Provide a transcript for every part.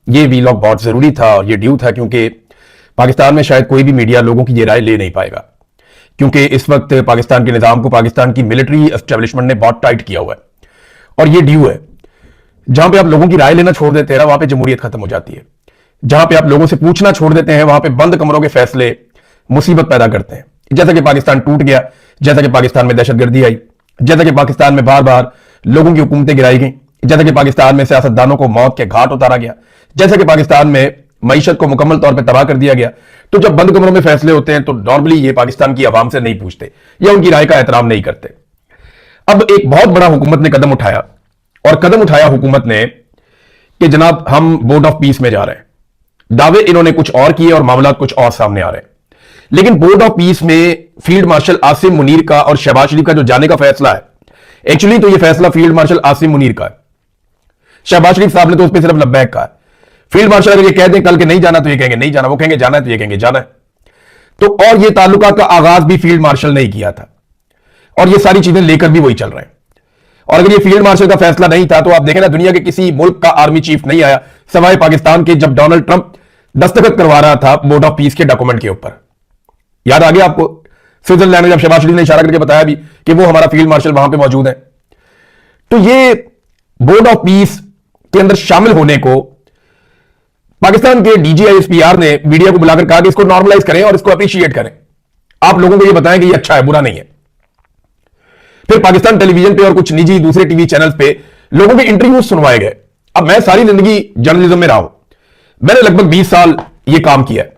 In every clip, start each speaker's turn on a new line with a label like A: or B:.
A: ये वीलॉग बहुत जरूरी था और ये ड्यू था, क्योंकि पाकिस्तान में शायद कोई भी मीडिया लोगों की ये राय ले नहीं पाएगा, क्योंकि इस वक्त पाकिस्तान के निजाम को पाकिस्तान की मिलिट्री एस्टेब्लिशमेंट ने बहुत टाइट किया हुआ है। और ये ड्यू है, जहां पे आप लोगों की राय लेना छोड़ देते हैं ना, वहां पे जमहूरियत खत्म हो जाती है। जहां पे आप लोगों से पूछना छोड़ देते हैं, वहां पे बंद कमरों के फैसले मुसीबत पैदा करते हैं। जैसा कि पाकिस्तान टूट गया, जैसा कि पाकिस्तान में दहशतगर्दी आई, जैसा कि पाकिस्तान में बार बार लोगों की हुकूमतें गिराई गई, जैसा कि पाकिस्तान में सियासतदानों को मौत के घाट उतारा गया, जैसा कि पाकिस्तान में मईशत को मुकम्मल तौर पर तबाह कर दिया गया। तो जब बंद कमरों में फैसले होते हैं तो नॉर्मली ये पाकिस्तान की आवाम से नहीं पूछते या उनकी राय का एहतराम नहीं करते। अब एक बहुत बड़ा हुकूमत ने कदम उठाया, और कदम उठाया हुकूमत ने कि जनाब हम बोर्ड ऑफ पीस में जा रहे हैं। दावे इन्होंने कुछ और किए और मामला कुछ और सामने आ रहे हैं। लेकिन बोर्ड ऑफ पीस में फील्ड मार्शल आसिम मुनीर का और शहबाज शरीफ का जो जाने का फैसला है, एक्चुअली तो यह फैसला फील्ड मार्शल आसिम मुनीर का है। शहबाज शरीफ साहब ने तो उस पर सिर्फ लब्बैक कहा है। फील्ड मार्शल अगर ये कह दें कल के नहीं जाना तो ये कहेंगे नहीं जाना, वो कहेंगे जाना है तो ये कहेंगे जाना है। तो और ये ताल्लुका का आगाज भी फील्ड मार्शल ने ही किया था, और ये सारी चीजें लेकर भी वही चल रहे हैं। और अगर ये फील्ड मार्शल का फैसला नहीं था तो आप देखें ना, दुनिया के किसी मुल्क का आर्मी चीफ नहीं आया सवाए पाकिस्तान के, जब डोनाल्ड ट्रंप दस्तखत करवा रहा था बोर्ड ऑफ पीस के डॉक्यूमेंट के ऊपर। याद आ गया आपको? स्विट्जरलैंड में जब शहबाज शरीफ ने इशारा करके बताया भी कि वो हमारा फील्ड मार्शल वहां पे मौजूद है। तो ये बोर्ड ऑफ पीस के अंदर शामिल होने को पाकिस्तान के DGISPR ने मीडिया को बुलाकर कहा कि इसको नॉर्मलाइज करें और इसको अप्रिशिएट करें, आप लोगों को ये बताएं कि ये अच्छा है, बुरा नहीं है। फिर पाकिस्तान टेलीविजन पे और कुछ निजी दूसरे टीवी चैनल पे लोगों के इंटरव्यूज सुनवाए गए। अब मैं सारी जिंदगी जर्नलिज्म में रहा हूं, मैंने लगभग 20 साल ये काम किया है,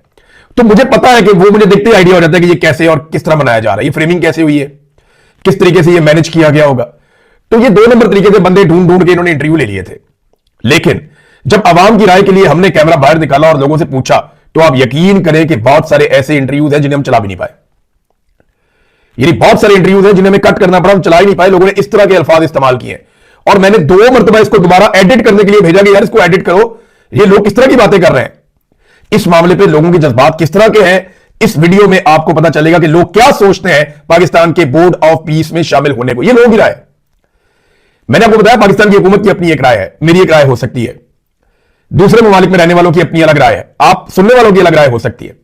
A: तो मुझे पता है कि वो मुझे देखते ही आइडिया हो जाता है कि ये कैसे और किस तरह बनाया जा रहा है, ये फ्रेमिंग कैसे हुई है, किस तरीके से ये मैनेज किया गया होगा। तो ये 2 नंबर तरीके से बंदे ढूंढ ढूंढ के इन्होंने इंटरव्यू ले लिए थे। लेकिन जब आवाम की राय के लिए हमने कैमरा बाहर निकाला और लोगों से पूछा, तो आप यकीन करें कि बहुत सारे ऐसे इंटरव्यूज हैं जिन्हें हम चला भी नहीं पाए। यानी बहुत सारे इंटरव्यूज हैं जिन्हें हमें कट करना पड़ा, हम चला ही नहीं पाए। लोगों ने इस तरह के अल्फाज इस्तेमाल किए और मैंने 2 मरतबा इसको दोबारा एडिट करने के लिए भेजा कि यार इसको एडिट करो, ये लोग किस तरह की बातें कर रहे हैं। इस मामले पे लोगों के जज्बात किस तरह के हैं, इस वीडियो में आपको पता चलेगा कि लोग क्या सोचते हैं पाकिस्तान के बोर्ड ऑफ पीस में शामिल होने को। ये लोगों की राय है। मैंने आपको बताया पाकिस्तान की हुकूमत की अपनी एक राय है, मेरी एक राय हो सकती है, दूसरे ममालिक में रहने वालों की अपनी अलग राय है, आप सुनने वालों की अलग राय हो सकती है।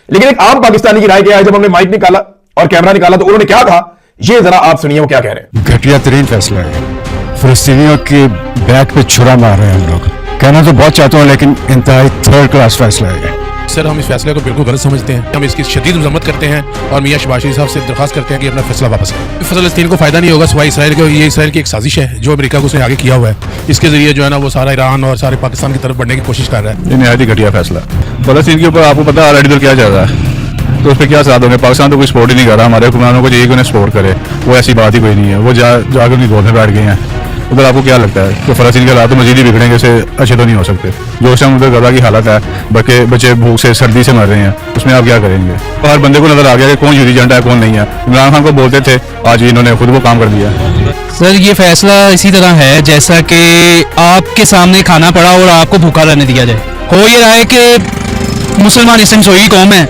A: लेकिन एक आम पाकिस्तानी की राय क्या है, जब हमने माइक निकाला और कैमरा निकाला तो उन्होंने क्या कहा, ये जरा आप सुनिए वो क्या कह रहे हैं।
B: घटिया तरीन फैसला है, फिलिस्तीनियों के बैक पे छुरा मार रहे हैं हम लोग। कहना तो बहुत चाहता हूँ लेकिन इंतहाई 3rd क्लास फैसला है।
C: सर हम इस फैसले को बिल्कुल गलत समझते हैं, हम इसकी शदीद मजम्मत करते हैं और मियां शहबाज शरीफ साहब से दरखास्त करते हैं कि अपना फैसला वापस करें। फलस्तीन को फायदा नहीं होगा सिवाय इसराइल को। ये इसराइल की एक साजिश है जो अमेरिका को उसने आगे किया हुआ है, इसके जरिए जो है ना वो सारा ईरान और सारे पाकिस्तान की तरफ बढ़ने की कोशिश कर रहा है।
B: ये निहायत ही घटिया फैसला। फलस्तीन के ऊपर आपको पता है ऑलरेडी क्या जा रहा है, तो उस पर क्या साथ होंगे। पाकिस्तान तो कोई सपोर्ट ही नहीं कर रहा, हमारे हुक्मरानों को चाहिए कि उन्हें सपोर्ट करे, वो ऐसी बात ही कोई नहीं है। वो जाकर उनकी गोद में बैठ गए हैं। उधर आपको क्या लगता है कि फलस्तीन के हालात तो मजीद ही बिगड़ेंगे, से अच्छे तो नहीं हो सकते। जो उस टाइम उधर गजा की हालत है, बच्चे भूख से सर्दी से मर रहे हैं, उसमें आप क्या करेंगे। हर बंदे को नजर आ गया कि कौन यूरी एजेंडा है कौन नहीं है। इमरान खान को बोलते थे, आज इन्होंने खुद वो काम कर दिया।
D: सर ये फैसला इसी तरह है जैसा कि आपके सामने खाना पड़ा और आपको भूखा रहने दिया जाए। हो ये रहा है कि मुसलमान इस टाइम सोई कौम है,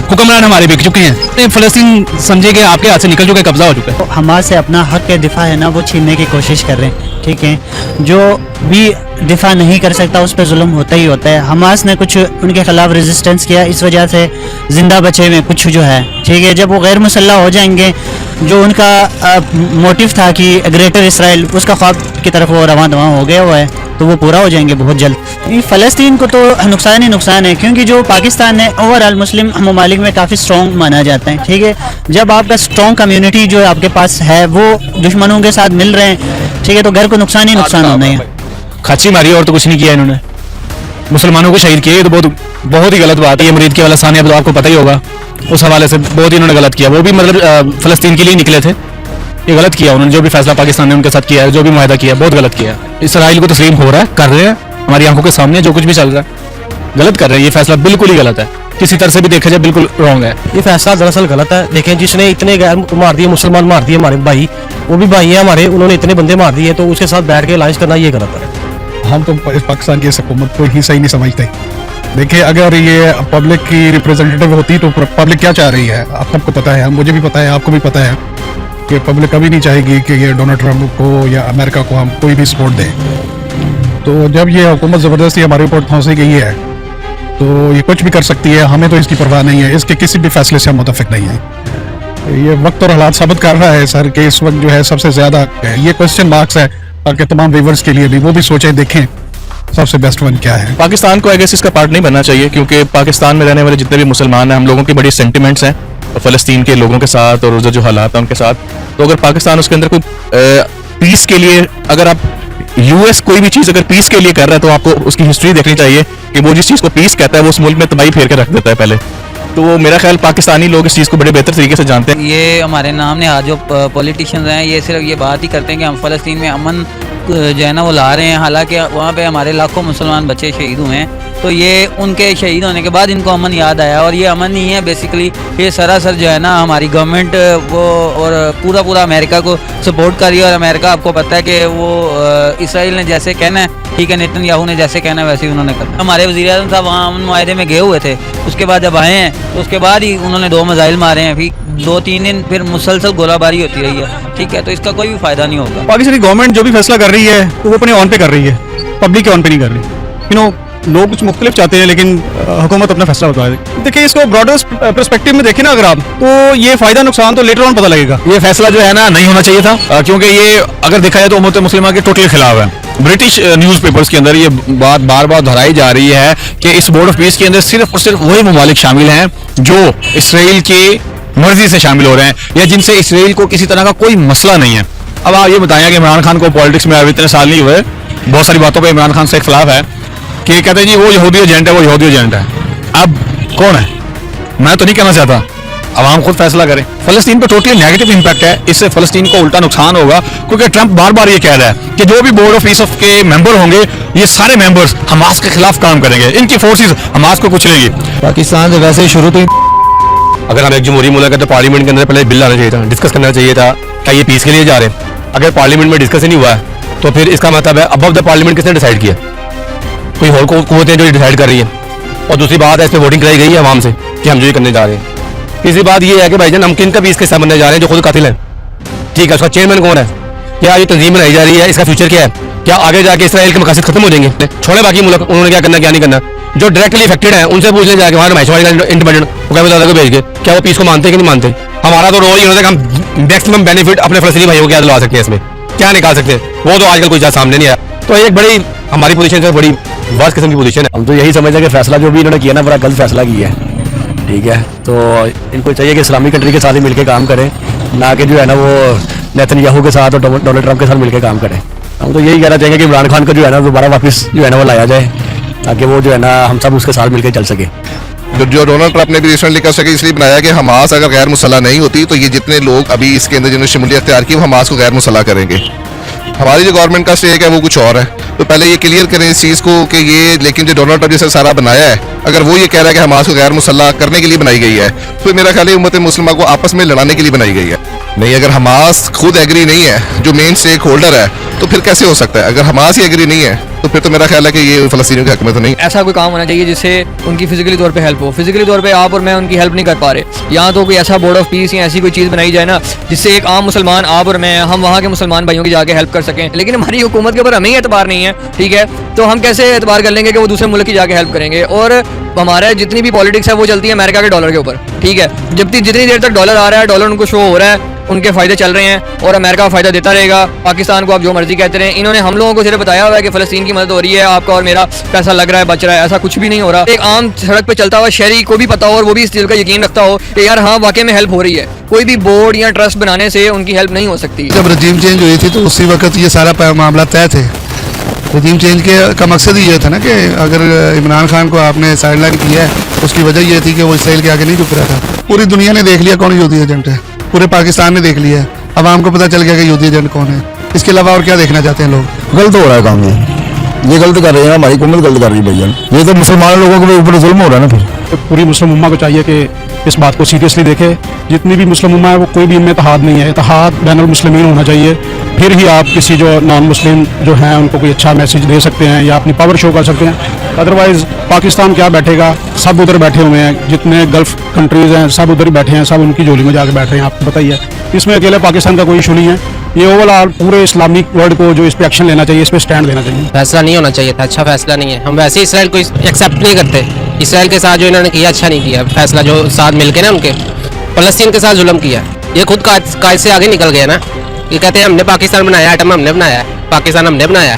D: हुक्मरान हमारे बिक चुके हैं, फलस्तीन समझे कि आपके हाथ से निकल चुका है, कब्जा हो चुका है।
E: तो हमास से अपना हक के दिफा है ना वो छीनने की कोशिश कर रहे हैं, ठीक है। जो भी दिफा नहीं कर सकता उस पर जुल्म होता ही होता है। हमास ने कुछ उनके खिलाफ रेजिस्टेंस किया, इस वजह से जिंदा बचे में कुछ जो है, ठीक है। जब वो गैर मुसल्लह हो जाएंगे, जो उनका मोटिव था कि ग्रेटर इसराइल, उसका ख्वाब की तरफ वो रवां दवां हो गया हुआ है, तो वो पूरा हो जाएंगे बहुत जल्द। फ़लस्तीन को तो नुकसान ही नुकसान है, क्योंकि जो पाकिस्तान है ओवरऑल मुस्लिम ममालिक में काफ़ी स्ट्रॉन्ग माना जाता है, ठीक है। जब आपका स्ट्रॉन्ग कम्युनिटी जो आपके पास है वो दुश्मनों के साथ मिल रहे हैं, ठीक है, तो घर को नुकसान ही नुकसान होना है।
D: खाची मारी और तो कुछ नहीं किया इन्होंने, मुसलमानों को शहीद किया, ये तो बहुत ही गलत बात है। ये मुरीद के वाला सानी अब तो आपको पता ही होगा, उस हवाले से बहुत ही इन्होंने गलत किया। वो भी मतलब फ़लस्तीन के लिए निकले थे, ये गलत किया उन्होंने। जो भी फैसला पाकिस्तान ने उनके साथ किया है, जो भी मुआहदा किया, बहुत गलत किया। इसराइल को तस्लीम हो रहा है, कर रहे हैं हमारी आंखों के सामने जो कुछ भी चल रहा है, गलत कर रहे हैं। ये फैसला बिल्कुल ही गलत है, किसी तरह से भी देखा जाए बिल्कुल रॉन्ग है।
F: ये फैसला दरअसल गलत है। देखें, जिसने इतने गैर मार दिए, मुसलमान मार दिए हमारे भाई, वो भी भाई हैं हमारे, उन्होंने इतने बंदे मार दिए, तो उसके साथ बैठ के अलायंस करना ये गलत है।
G: हम तो पाकिस्तान की इस हुकूमत को ही सही नहीं समझते। देखिए, अगर ये पब्लिक की रिप्रेजेंटेटिव होती तो पब्लिक क्या चाह रही है, आप सबको पता है, मुझे भी पता है, आपको भी पता है कि पब्लिक कभी नहीं चाहेगी कि ये डोनाल्ड ट्रंप को या अमेरिका को हम कोई भी सपोर्ट दें। तो जब ये हुकूमत ज़बरदस्ती हमारे ऊपर फंसी गई है तो ये कुछ भी कर सकती है, हमें तो इसकी परवाह नहीं है, इसके किसी भी फैसले से हम मुतफिक नहीं हैं। ये वक्त और हालात साबित कर रहा है सर कि इस वक्त जो है सबसे ज़्यादा ये क्वेश्चन मार्क्स है, ताकि तमाम व्यूअर्स के लिए भी वो भी सोचें, देखें सबसे बेस्ट वन क्या है।
B: पाकिस्तान को आई गेस इसका पार्ट नहीं बनना चाहिए, क्योंकि पाकिस्तान में रहने वाले जितने भी मुसलमान हैं, हम लोगों की बड़ी सेंटिमेंट्स हैं फ़लस्तीन के लोगों के साथ और उधर जो हालात हैं उनके साथ। तो अगर पाकिस्तान उसके अंदर कोई पीस के लिए, अगर आप यूएस कोई भी चीज़ अगर पीस के लिए कर रहा है तो आपको उसकी हिस्ट्री देखनी चाहिए कि वो जिस चीज़ को पीस कहता है वो उस मुल्क में तबाही फेर के रख देता है पहले। तो मेरा ख्याल पाकिस्तानी लोग इस चीज़ को बड़े बेहतर तरीके से जानते हैं।
H: ये हमारे नाम ने आज जो पॉलिटिशियंस हैं ये सिर्फ ये बात ही करते हैं कि हम फ़लस्तीन में अमन जो है ना वो ला रहे हैं, हालांकि वहाँ पे हमारे लाखों मुसलमान बच्चे शहीद हुए हैं। तो ये उनके शहीद होने के बाद इनको अमन याद आया, और ये अमन नहीं है बेसिकली, ये सरासर जो है ना हमारी गवर्नमेंट वो और पूरा अमेरिका को सपोर्ट कर रही है। और अमेरिका आपको पता है कि वो इसराइल ने जैसे कहना है ठीक है, नेतन्याहू ने जैसे कहना है वैसे ही उन्होंने करना। हमारे वज़ीर-ए-आज़म साहब वहाँ अमन मुआहदे में गए हुए थे, उसके बाद जब आए हैं तो उसके बाद ही उन्होंने 2 मिसाइल मारे हैं, फिर 2-3 दिन फिर मुसलसल गोलाबारी होती रही है, ठीक है। तो इसका कोई भी फ़ायदा नहीं होगा।
D: पाकिस्तानी गवर्नमेंट जो भी फैसला कर रही है तो वो अपने ऑन पे कर रही है, पब्लिक के ऑन पे नहीं कर रही। लोग कुछ मुख्तलिफ चाहते हैं लेकिन हुकूमत अपना फैसला बता दे। देखिए इसको ब्रॉडर पर्सपेक्टिव में देखें ना अगर आप, तो ये फायदा नुकसान तो लेटर ऑन पता लगेगा।
B: ये फैसला जो है ना नहीं होना चाहिए था, क्योंकि ये अगर देखा जाए तो उम्मत मुस्लिमा के टोटल खिलाफ है। ब्रिटिश न्यूज़पेपर्स के अंदर ये बात बार बार दोहराई जा रही है कि इस बोर्ड ऑफ पीस के अंदर सिर्फ और सिर्फ वही ममालिक शामिल हैं जो इसराइल की मर्जी से शामिल हो रहे हैं या जिनसे इसराइल को किसी तरह का कोई मसला नहीं है। अब आप ये बताएं कि इमरान खान को पॉलिटिक्स में इतने साल नहीं हुए, बहुत सारी बातों पर इमरान खान से इख्तलाफ है कि कहते हैं जी वो यहूदी एजेंट है, वो यहूदी एजेंट है। अब कौन है? मैं तो नहीं कहना चाहता, अवाम खुद फैसला करें। फलस्तीन पर टोटली नेगेटिव इंपैक्ट है, इससे फलस्तीन को उल्टा नुकसान होगा, क्योंकि ट्रंप बार बार ये कह रहा है कि जो भी बोर्ड ऑफ पीस ऑफ के मेंबर होंगे ये सारे मेंबर्स हमास के खिलाफ काम करेंगे, इनकी फोर्सेस हमास को कुचलेंगी।
D: पाकिस्तान से वैसे शुरू तो
B: अगर हम एक जमहूरी मुल्क है तो पार्लियामेंट के अंदर पहले बिल आना चाहिए था, डिस्कस करना चाहिए था क्या ये पीस के लिए जा रहे हैं। अगर पार्लियामेंट में डिस्कस ही नहीं हुआ है तो फिर इसका मतलब है अबव द पार्लियामेंट किसने डिसाइड किया? कोई और कुव्वतें जो डिसाइड कर रही है। और दूसरी बात है, इस पर वोटिंग कराई गई है आवाम से कि हम जो ये करने जा रहे हैं। तीसरी बात ये है कि भाईजान हम किन का भी इसके हिस्सा बनने जा रहे हैं जो खुद कातिल है, ठीक है। उसका चेयरमैन कौन है? क्या ये तंजीम बनाई जा रही है? इसका फ्यूचर क्या है? क्या आगे जाके इसराइल के मकासद खत्म हो जाएंगे? छोड़े बाकी मुल्क, उन्होंने क्या करना क्या नहीं करना, जो डायरेक्टली इफेक्टेड है उनसे पूछ लें जाके, वहाँ माइशवाड़ी का इंडिपेंडेंट वो क्या बता भेज के, क्या वो पीस को मानते हैं कि नहीं मानते? हमारा तो रोल ये होता है कि हम मैक्सिमम बेनिफिट अपने फलस्तीनी भाइयों को क्या दिलवा सकते हैं, इसमें क्या निकाल सकते हैं, वो तो आजकल कोई ज़्यादा सामने नहीं आया। तो एक बड़ी हमारी पोजीशन से बड़ी वर्स्ट किस्म की पोजीशन है।
D: हम तो यही समझते हैं कि फैसला जो भी इन्होंने किया ना बड़ा गलत फैसला किया है, ठीक है। तो इनको चाहिए कि इस्लामी कंट्री के साथ ही मिलकर काम करें, ना कि जो है ना वो नेतन्याहू के साथ और डोनाल्ड ट्रंप के साथ मिलकर काम करें। हम तो यही कहना चाहेंगे कि इमरान खान को जो है ना दोबारा वापस जो है ना वो लाया जाए, ताकि वो जो है ना हम सब उसके साथ मिलकर चल सके।
I: जो डोनाल्ड ट्रंप ने भी रिसेंटली कर सके इसलिए बनाया कि हमास अगर गैर मुसल्लह नहीं होती तो ये जितने लोग अभी इसके अंदर जिन्होंने शमूलियत अख्तियार की वो हमास को गैर मुसल्लह करेंगे। हमारी जो गवर्नमेंट का स्टेक है वो कुछ और है, तो पहले ये क्लियर करें इस चीज़ को कि ये, लेकिन जो डोनाल्ड ट्रंप जैसे सारा बनाया है अगर वो ये कह रहा है कि हमास को गैर मुसल्लह करने के लिए बनाई गई है तो मेरा ख्याल है उम्मत मुस्लिमा को आपस में लड़ाने के लिए बनाई गई है। नहीं, अगर हमास खुद एग्री नहीं है, जो मेन स्टेक होल्डर है, तो फिर कैसे हो सकता है? अगर हमास ही एग्री नहीं है तो फिर तो मेरा ख्याल है कि ये फलस्तीनियों के हक में तो नहीं।
J: ऐसा कोई काम होना चाहिए जिससे उनकी फिजिकली तौर पे हेल्प हो। फिजिकली तौर पे आप और मैं उनकी हेल्प नहीं कर पा रहे, यहाँ तो कोई ऐसा बोर्ड ऑफ पीस या ऐसी कोई चीज़ बनाई जाए ना जिससे एक आम मुसलमान, आप और मैं, हम वहाँ के मुसलमान भाइयों की जाके हेल्प कर सकें। लेकिन हमारी हुकूमत के ऊपर हमें ही एतबार नहीं है, ठीक है, तो हम कैसे एतबार कर लेंगे कि वो दूसरे मुल्क की जाके हेल्प करेंगे। और हमारा जितनी भी पॉलिटिक्स है वो चलती है अमेरिका के डॉलर के ऊपर, ठीक है। जितनी देर तक डॉलर आ रहा है, डॉलर उनको शो हो रहा है, उनके फ़ायदे चल रहे हैं और अमेरिका फ़ायदा देता रहेगा। पाकिस्तान को आप जो मर्जी कहते रहे, इन्होंने हम लोगों को सिर्फ बताया हुआ है कि फ़लस्तीन की मदद हो रही है, आपका और मेरा पैसा लग रहा है, बच रहा है, ऐसा कुछ भी नहीं हो रहा। एक आम सड़क पे चलता हुआ शहरी को भी पता हो और वो भी इस चीज़ का यकीन रखता हो कि यार हाँ वाकई में हेल्प हो रही है, कोई भी बोर्ड या ट्रस्ट बनाने से उनकी हेल्प नहीं हो सकती।
K: जब रजीम चेंज हुई थी तो उसी वक्त ये सारा मामला तय थे। रजीम चेंज का मकसद ही ये था ना कि अगर इमरान खान को आपने साइडलाइन किया है उसकी वजह ये थी कि वो इसराइल के आगे नहीं झुक रहा था। पूरी दुनिया ने देख लिया कौन यहूदी एजेंट है, पूरे पाकिस्तान ने देख लिया है, अवाम को पता चल गया कि यहूदी एजेंट कौन है। इसके अलावा और क्या देखना चाहते हैं लोग?
D: गलत हो रहा है काम, ये गलत कर रहे हैं, हमारी हुकूमत गलत कर रही है भैया। ये तो मुसलमान लोगों के ऊपर जुल्म हो रहा है ना। फिर
G: पूरी मुस्लिम उम्मा को चाहिए कि इस बात को सीरियसली देखे। जितनी भी मुस्लिम उम्मा है वो कोई भी इनमें इत्तेहाद नहीं है, इत्तेहाद बैनुल मुस्लिमीन होना चाहिए। फिर ही आप किसी जो नॉन मुस्लिम जो हैं उनको कोई अच्छा मैसेज दे सकते हैं या अपनी पावर शो कर सकते हैं। अदरवाइज़ पाकिस्तान क्या बैठेगा, सब उधर बैठे हुए हैं, जितने गल्फ कंट्रीज़ हैं सब उधर ही बैठे हैं, सब उनकी झोली में जाके बैठ रहे हैं। आपको बताइए इसमें अकेले पाकिस्तान का कोई इशू नहीं है, ये ओवरऑल पूरे इस्लामिक वर्ल्ड को जो इस पे एक्शन लेना चाहिए, इस पे स्टैंड लेना चाहिए।
F: फैसला नहीं होना चाहिए था, अच्छा फैसला नहीं है। हम वैसे इसराइल को एक्सेप्ट नहीं करते। इसराइल के साथ जो इन्होंने किया अच्छा नहीं किया फैसला, जो साथ मिलके ना उनके फलस्तीन के साथ जुल्म किया। ये खुद कायद से आगे निकल गया ना। ये कहते हैं हमने पाकिस्तान बनाया, एटम हमने बनाया है, पाकिस्तान हमने बनाया।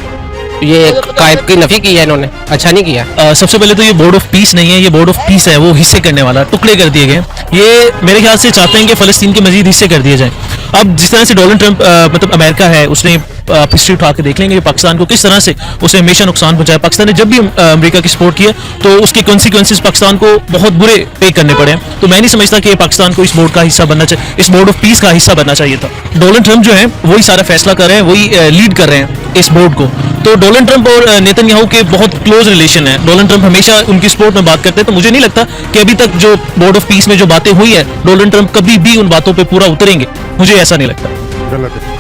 F: ये कायद की नफी की है इन्होंने, अच्छा नहीं किया।
D: सबसे पहले तो ये बोर्ड ऑफ पीस नहीं है, ये बोर्ड ऑफ पीस है, वो हिस्से करने वाला, टुकड़े कर दिए गए। ये मेरे ख्याल से चाहते हैं कि फ़लस्तीन के मजीद हिस्से कर दिए जाएं। अब जिस तरह से डोनाल्ड ट्रंप मतलब अमेरिका है, उसने हिस्ट्री उठा के देख लेंगे कि पाकिस्तान को किस तरह से उसने हमेशा नुकसान पहुंचाया। पाकिस्तान ने जब भी अमेरिका की सपोर्ट किया तो उसके कॉन्सिक्वेंसेस पाकिस्तान को बहुत बुरे पे करने पड़े हैं। तो मैं नहीं समझता कि पाकिस्तान को इस बोर्ड का हिस्सा बनना चाहिए, इस बोर्ड ऑफ पीस का हिस्सा बनना चाहिए था। डोनाल्ड ट्रंप जो है वही सारा फैसला कर रहे हैं, वही लीड कर रहे हैं इस बोर्ड को। तो डोनाल्ड ट्रंप और नेतन्याहू के बहुत क्लोज रिलेशन है। डोनाल्ड ट्रंप हमेशा उनकी सपोर्ट में बात करते हैं, तो मुझे नहीं लगता कि अभी तक जो बोर्ड ऑफ पीस में जो बातें हुई है, डोनाल्ड ट्रंप कभी भी उन बातों पे पूरा उतरेंगे, मुझे ऐसा नहीं लगता।
G: गलत है,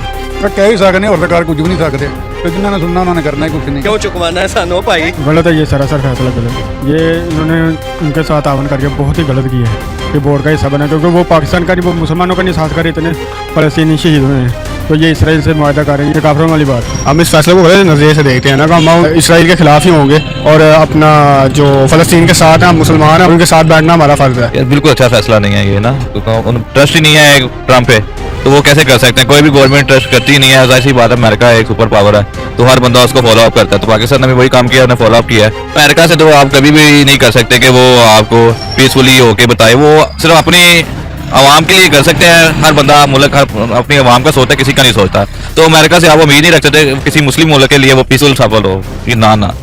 G: कह ही सकते और सरकार कुछ भी नहीं सकते, तो जिन्होंने सुनना उन्होंने करना है, कुछ नहीं।
F: क्यों चुकवाना है सानू भाई?
G: गलत है, ये सरासर फैसला गलत है। ये इन्होंने उनके साथ आवन करके बहुत ही गलत किया है कि बोर्ड का हिस्सा बना, क्योंकि वो पाकिस्तान का नहीं, वो मुसलमानों का नहीं साथ करे, इतने फलस्तीनी शहीद हुए हैं। तो ये इसराइल से मुआहदा कर रहे हैं, ये काफिरों वाली बात। हम इस फैसले को गलत नज़रिए से देखते हैं ना, कि हम इसराइल के खिलाफ ही होंगे और अपना जो फलस्तीन के साथ हैं, मुसलमान हैं, उनके साथ बैठना हमारा फर्ज है।
I: बिल्कुल अच्छा फैसला नहीं है ये ना, ट्रस्ट ही नहीं है ट्रम्प पे, तो वो कैसे कर सकते हैं? कोई भी गवर्नमेंट ट्रस्ट करती नहीं है, ऐसी बात है। अमेरिका एक सुपर पावर है, तो हर बंदा उसको फॉलो अप करता है। तो पाकिस्तान ने भी वही काम किया, उन्हें फॉलो अप किया है। अमेरिका से तो आप कभी भी नहीं कर सकते कि वो आपको पीसफुली होके बताए, वो सिर्फ अपनी आवाम के लिए कर सकते हैं। हर बंदा मुल्क अपनी आवाम का सोचता है, किसी का नहीं सोचता। तो अमेरिका से आप उम्मीद नहीं रख सकते किसी मुस्लिम मुल्क के लिए वो पीसफुल सफल हो, ये ना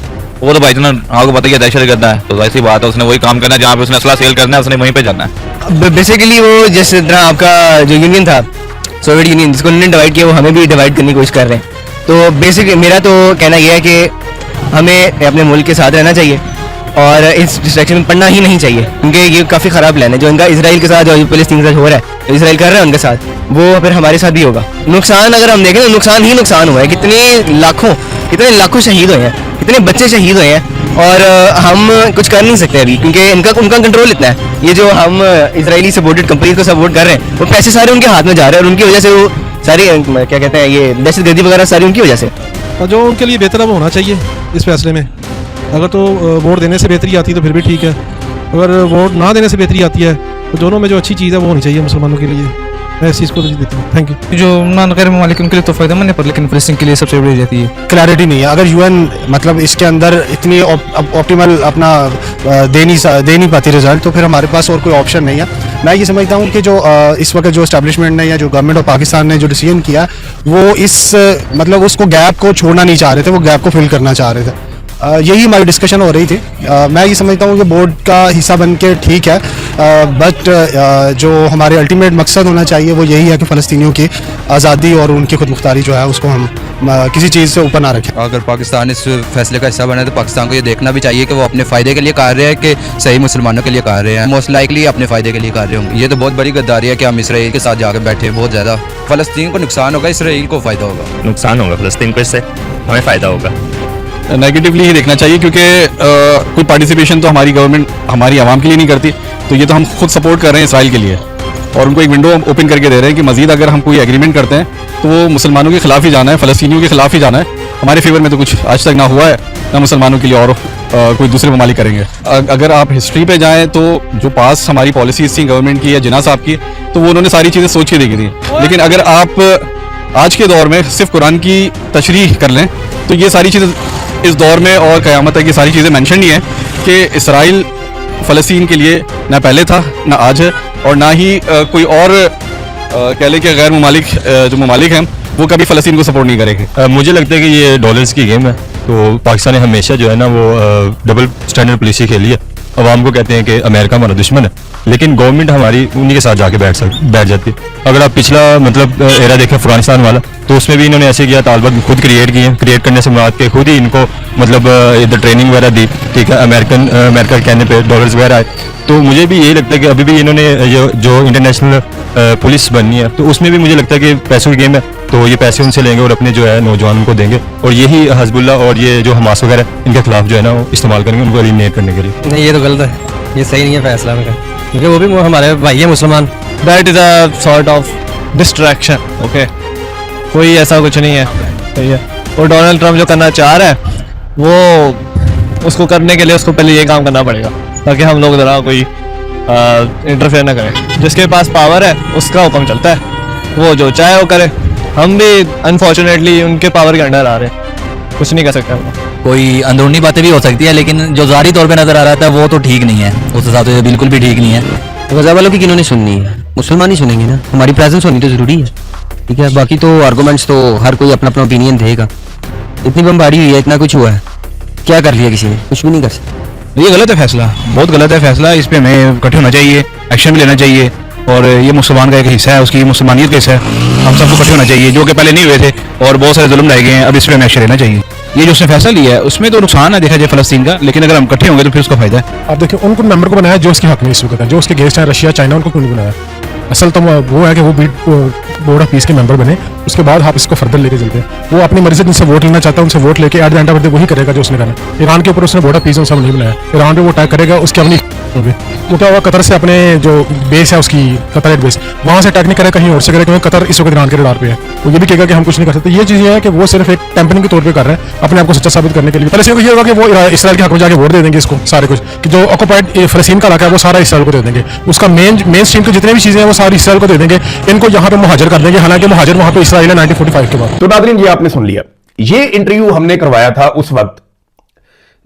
I: वो तो भाई जना आपको पता ही है दहशत करना है, तो ऐसी बात है, उसने वही काम करना है जहाँ पे उसने असला सेल करना है, उसने वहीं पे जाना है।
F: बेसिकली वो जिस तरह आपका जो यूनियन था, सोवियत यूनियन, जिसको उन्होंने डिवाइड किया, वो हमें भी डिवाइड करने की कोशिश कर रहे हैं। तो बेसिकली मेरा तो कहना यह है कि हमें अपने मुल्क के साथ रहना चाहिए और इस डिस्ट्रैक्शन में पढ़ना ही नहीं चाहिए, क्योंकि ये काफ़ी ख़राब प्लान है जो इनका इसराइल के साथ और फिलिस्तीन के साथ हो रहा है, इसराइल कर रहा है उनके साथ, वो फिर हमारे साथ भी होगा। नुकसान अगर हम देखें तो नुकसान ही नुकसान हुआ है, कितने लाखों शहीद हुए हैं, कितने बच्चे शहीद हुए हैं, और हम कुछ कर नहीं सकते अभी, क्योंकि उनका कंट्रोल इतना है। ये जो हम इसराइली सपोर्टेड कंपनीज को सपोर्ट कर रहे हैं, वो पैसे सारे उनके हाथ में जा रहे हैं, और उनकी वजह से वो सारी क्या कहते हैं, ये दहशतगर्दी वगैरह सारी उनकी वजह से।
L: और जो उनके लिए बेहतर वो होना चाहिए इस फैसले में। अगर तो वोट देने से बेहतरी आती है तो फिर भी ठीक है, अगर वोट ना देने से बेहतरी आती है तो दोनों में जो अच्छी चीज़ है वो होनी चाहिए मुसलमानों के लिए। मैं इस चीज़ को तरजीह देता हूँ। Thank you. जो नॉन गैर ममालिक उनके लिए तो फ़ायदेमंद है, पर लेकिन फ़लस्तीन के लिए सबसे बड़ी जाती है
G: क्लैरिटी नहीं है। अगर यूएन मतलब इसके अंदर इतनी ऑप्टिमल अपना दे नहीं पाती रिजल्ट, तो फिर हमारे पास और कोई ऑप्शन नहीं है। मैं ये समझता हूँ कि जो इस वक्त जो एस्टैब्लिशमेंट ने या जो गवर्नमेंट ऑफ पाकिस्तान ने जो डिसीजन किया, वो इस मतलब उसको गैप को छोड़ना नहीं चाह रहे थे, वो गैप को फिल करना चाह रहे थे। यही हमारी डिस्कशन हो रही थी। मैं ये समझता हूँ कि बोर्ड का हिस्सा बन के ठीक है, बट जो हमारे अल्टीमेट मकसद होना चाहिए वो यही है कि फ़लस्तीनियों की आज़ादी और उनकी खुद मुख्तारी जो है उसको हम किसी चीज़ से ऊपर ना रखें।
M: अगर पाकिस्तान इस फैसले का हिस्सा बने तो पाकिस्तान को ये देखना भी चाहिए कि वो अपने फ़ायदे के लिए कर रहे हैं कि सही मुसलमानों के लिए कर रहे हैं। मोस्ट लाइकली अपने फ़ायदे के लिए कर रहे होंगे। ये तो बहुत बड़ी गद्दारी है कि हम इसराइल के साथ जाकर बैठे, बहुत ज़्यादा। फ़लस्तीन को नुकसान होगा, इसराइल को फ़ायदा होगा।
N: नुकसान होगा फ़लस्तीन को, इससे हमें फ़ायदा होगा।
B: नेगेटिवली ही देखना चाहिए, क्योंकि कोई पार्टिसिपेशन तो हमारी गवर्नमेंट हमारी आवाम के लिए नहीं करती, तो ये तो हम खुद सपोर्ट कर रहे हैं इसराइल के लिए, और उनको एक विंडो ओपन करके दे रहे हैं कि मजीद अगर हम कोई एग्रीमेंट करते हैं तो वो मुसलमानों के खिलाफ ही जाना है, फ़लस्तीनियों के खिलाफ ही जाना है। हमारे फेवर में तो कुछ आज तक ना हुआ है, ना मुसलमानों के लिए और कोई दूसरे ममालिक करेंगे। अगर आप हिस्ट्री पे जाएँ तो जो पास हमारी पॉलिसीज थी गवर्नमेंट की या जिन्ना साहब की, तो वो उन्होंने सारी चीज़ें सोच के देखी थी। लेकिन अगर आप आज के दौर में सिर्फ कुरान की तशरीह कर लें तो ये सारी चीज़ें इस दौर में और क़यामत तक ये सारी चीज़ें मेंशन ही हैं कि इसराइल फ़लस्तीन के लिए ना पहले था, ना आज है, और ना ही कोई और कह लें कि गैर ममालिक जो ममालिक हैं वो कभी फ़लस्तीन को सपोर्ट नहीं करेंगे।
N: मुझे लगता है कि ये डॉलर्स की गेम है, तो पाकिस्तान ने हमेशा जो है ना वो डबल स्टैंडर्ड पॉलिसी खेली है। अवाम को कहते हैं कि अमेरिका हमारा दुश्मन है, लेकिन गवर्नमेंट हमारी उन्हीं के साथ जाके बैठ जाती है। अगर आप पिछला मतलब एरा देखें अफगानिस्तान वाला, तो उसमें भी इन्होंने ऐसे किया, तालिबान खुद क्रिएट किए, क्रिएट करने से मुराद के खुद ही इनको मतलब इधर ट्रेनिंग वगैरह दी, ठीक है, अमेरिका के कहने पे डॉलर्स वगैरह आए। तो मुझे भी यही लगता है कि अभी भी इन्होंने जो इंटरनेशनल पुलिस बननी है, तो उसमें भी मुझे लगता है कि पैसों की गेम है, तो ये पैसे उनसे लेंगे और अपने जो है नौजवानों को देंगे, और यही हज़बुल्लाह और ये जो हमास वगैरह इनके खिलाफ जो है ना वो इस्तेमाल करेंगे उनको एलिमिनेट करने के लिए।
F: नहीं, ये तो गलत है, ये सही नहीं है फैसला उनका, क्योंकि वो भी हमारे भाई है मुसलमान। That is a sort of
O: distraction, okay, कोई ऐसा कुछ नहीं है, सही है। और डोनाल्ड ट्रम्प जो करना चाह रहा है वो उसको करने के लिए उसको पहले ये काम करना पड़ेगा ताकि हम लोग ज़रा कोई इंटरफेयर ना करें। जिसके पास पावर है उसका हुक्म चलता है, वो जो चाहे वो करे। हम भी अनफॉर्चुनेटली उनके पावर के अंडर आ रहे हैं, कुछ नहीं कर सकते हम।
H: कोई अंदरूनी बातें भी हो सकती है, लेकिन जो ज़ाहिरी तौर पे नज़र आ रहा था वो तो ठीक नहीं है, उस हिसाब से बिल्कुल भी ठीक नहीं है।
F: गजा वालों की किन्होंने सुननी है? मुसलमान ही सुनेंगे ना, हमारी प्रेजेंस होनी तो ज़रूरी है, ठीक है। बाकी तो आर्गूमेंट्स तो हर कोई अपना अपना ओपिनियन देगा। इतनी बमबारी हुई है, इतना कुछ हुआ है, क्या कर लिया किसी ने? कुछ भी नहीं कर सकता।
B: ये गलत है फैसला, बहुत गलत है फैसला। इस पे हमें इकट्ठे होना चाहिए, एक्शन भी लेना चाहिए। और ये मुसलमान का एक हिस्सा है, उसकी मुसलमानियत का हिस्सा है, हम सबको इकट्ठे होना चाहिए, जो कि पहले नहीं हुए थे और बहुत सारे जुल्म लाए गए हैं। अब इस पे हमें एक्शन लेना चाहिए। ये जो उसने फैसला लिया है उसमें तो नुकसान है देखा जाए फलस्तीन का, लेकिन अगर हम इकट्ठे होंगे तो फिर उसका फायदा है।
L: आप देखिए उनको मेंबर को बनाया जो उसके हक में इस वक्त है, जो उसके गेस्ट हैं रशिया चाइना, उनको क्यों नहीं बनाया? असल तो वो है कि वो बोर्ड ऑफ पीस के मेंबर बने, उसके बाद आप इसको फर्दर लेके चलते हैं। वो अपनी मर्जी से जिनसे वोट लेना चाहता है उनसे वोट लेके at the end of the day वही करेगा जो उसने करना। ईरान के ऊपर उसने बोर्ड ऑफ पीस सब नहीं बनाया, ईरान पे वो अटैक करेगा, उसकी अपनी होगी। वो क्या हुआ, कतर से अपने जो बेस है उसकी कतर बेस वहाँ से अटैक नहीं करेगा, कहीं और से करेगा, क्योंकि कतर इस वक्त ईरान के रडार पे है। वो ये भी कहेगा कि हम कुछ नहीं कर सकते। ये चीज़ है कि वो सिर्फ एक टेम्परिंग के तौर पे कर रहे हैं अपने आप को सच्चा साबित करने के लिए। पहले से ये होगा कि वो इसराइल के हक में जाके वोट दे देंगे इसको सारे कुछ, कि जो ऑक्युपाइड फलस्तीन का इलाका है वो सारा इसराइल को दे देंगे, उसका मेन स्ट्रीम की जितने भी चीज़ें हैं वो सारी इसराइल को दे देंगे, इनको यहाँ पे मुहाजिर कर देंगे। हालांकि मुहाजिर वहाँ पे इसराइल है 1945 के बाद।
A: तो नाज़रीन ये आपने सुन लिया, ये इंटरव्यू हमने करवाया था उस वक्त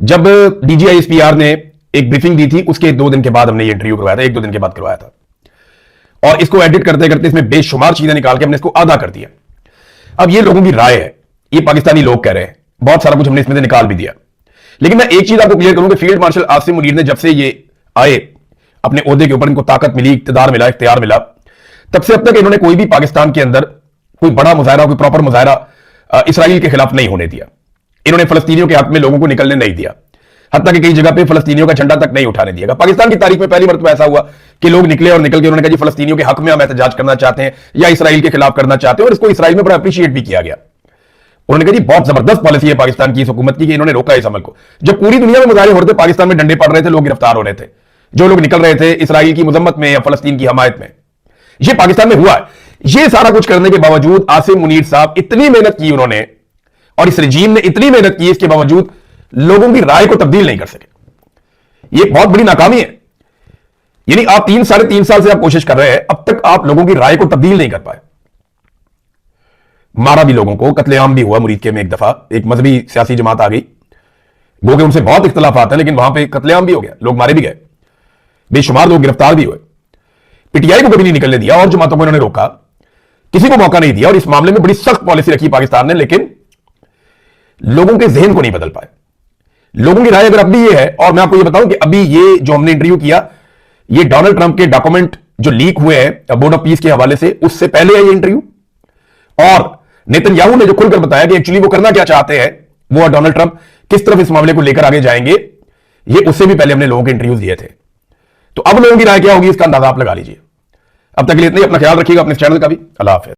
A: जब DGISPR ने एक ब्रीफिंग दी थी, उसके 2 दिन के बाद हमने ये इंटरव्यू करवाया था, 1-2 दिन के बाद करवाया था। और इसको एडिट करते करते इसमें बेशुमार चीजें निकाल के हमने इसको आधा कर दिया। अब ये लोगों की राय है, ये पाकिस्तानी लोग कह रहे हैं, बहुत सारा कुछ हमने इसमें से निकाल भी दिया। लेकिन मैं एक चीज आपको क्लियर करूं कि फील्ड मार्शल आसिम मुनीर ने जब से ये आए अपने ओहदे के ऊपर, इनको ताकत मिली, इख्तियार मिला, तब से अब तक इन्होंने कोई भी पाकिस्तान के अंदर कोई बड़ा मुजाहरा, कोई प्रॉपर मुजाहरा इसराइल के खिलाफ नहीं होने दिया। इन्होंने फलस्तीनियों के हक में लोगों को निकलने नहीं दिया, हत्ता कि कई जगह पे फलस्तीनियों का झंडा तक नहीं उठाने दिया। पाकिस्तान की तारीख में पहली मर्तबा ऐसा हुआ कि लोग निकले और निकल के उन्होंने कहा जी फलस्तीनियों के हक में हम एहतजाज करना चाहते हैं या इसराइल के खिलाफ करना चाहते हैं, और इसको इसराइल में बड़ा अप्रिशिएट भी किया गया। उन्होंने कहा जी बहुत जबरदस्त पॉलिसी है पाकिस्तान की इस हुकूमत की कि इन्होंने रोका इस अमल को। जब पूरी दुनिया में मुजाहरे हो रहे थे, पाकिस्तान में डंडे पड़ रहे थे, लोग गिरफ्तार हो रहे थे, जो लोग निकल रहे थे इसराइल की मजम्मत में या फलस्तीन की हमायत में, ये पाकिस्तान में हुआ है। ये सारा कुछ करने के बावजूद आसिम मुनीर साहब इतनी मेहनत की उन्होंने, और इस रजीम ने इतनी मेहनत की, इसके बावजूद लोगों की राय को तब्दील नहीं कर सके। ये बहुत बड़ी नाकामी है। यानी आप 3-3.5 साल से आप कोशिश कर रहे हैं, अब तक आप लोगों की राय को तब्दील नहीं कर पाए। मारा भी लोगों को, कत्लेआम भी हुआ मुरीद के में एक दफा, एक मजहबी सियासी जमात आ गई, गो के उनसे बहुत इख्तलाफात है, लेकिन वहां पे कत्लेआम भी हो गया, लोग मारे भी गए, बेशुमार लोग गिरफ्तार भी हुए। पीटीआई को कभी नहीं निकलने दिया और जमातों को इन्होंने रोका, किसी को मौका नहीं दिया, और इस मामले में बड़ी सख्त पॉलिसी रखी पाकिस्तान ने, लेकिन लोगों के जहन को नहीं बदल पाए। लोगों की राय अगर अब भी ये है, और मैं आपको ये बताऊं कि अभी ये जो हमने इंटरव्यू किया, ये डोनाल्ड ट्रंप के डॉक्यूमेंट जो लीक हुए हैं बोर्ड ऑफ पीस के हवाले से, उससे पहले है ये इंटरव्यू। और नेतन्याहू ने जो खुलकर बताया कि एक्चुअली वो करना क्या चाहते हैं, वो और डोनाल्ड ट्रंप किस तरफ इस मामले को लेकर आगे जाएंगे, ये उससे भी पहले हमने लोगों के इंटरव्यूज दिए थे। तो अब लोगों की राय क्या होगी इसका अंदाजा आप लगा लीजिए। अब तक के लिए इतना ही, अपना ख्याल रखिएगा, अपने चैनल का भी। अल्लाह हाफिज़।